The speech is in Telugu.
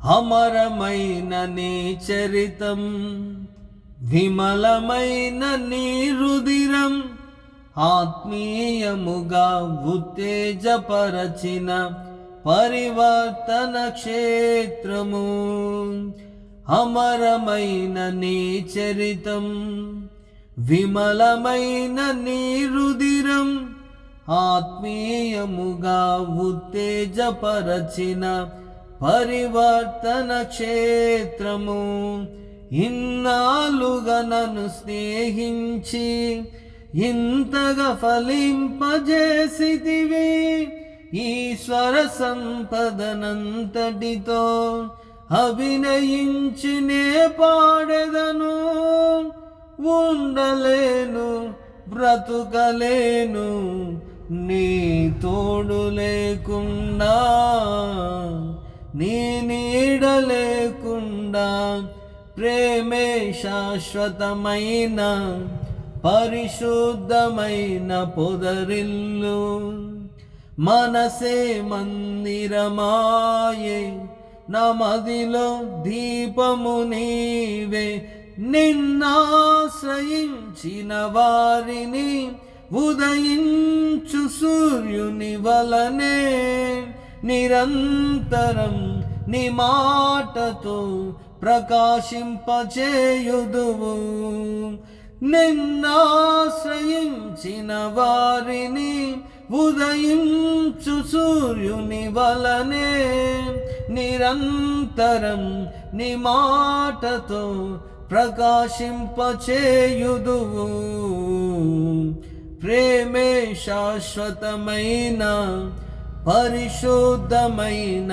అమరమైన నీ చరితం, విమలమైన నీ రుదిరం, ఆత్మీయముగా ఉత్తేజపరచిన పరివర్తన క్షేత్రము. అమరమైన నీ చరితం, విమలమైన నీ రుదిరం, ఆత్మీయముగా ఉత్తేజపరచిన పరివర్తన క్షేత్రము. ఇన్నాళ్ళుగా నన్ను స్నేహించి ఇంతగా ఫలింపజేసితివి. ఈశ్వర సంపదనంతటితో అభినయించినే పాడెదను. ఉండలేను, బ్రతుకలేను నీ తోడు లేకుండా, నీ నీడ లేకుండా. ప్రేమే శాశ్వతమైన పరిశుద్ధమైన పొదరిల్లు. మనసే మందిరమాయే, నా మదిలో దీపము నీవే. నిన్నాశ్రయించిన వారిని ఉదయించు సూర్యుని వలనే నిరంతరం నీ మాటతో ప్రకాశింపచేయుదువు. నిన్నాశ్రయించిన వారిని ఉదయించు సూర్యుని వలనే నిరంతరం నీ మాటతో ప్రకాశింపచేయుదువు. ప్రేమే శాశ్వతమైన పరిశుద్ధమైన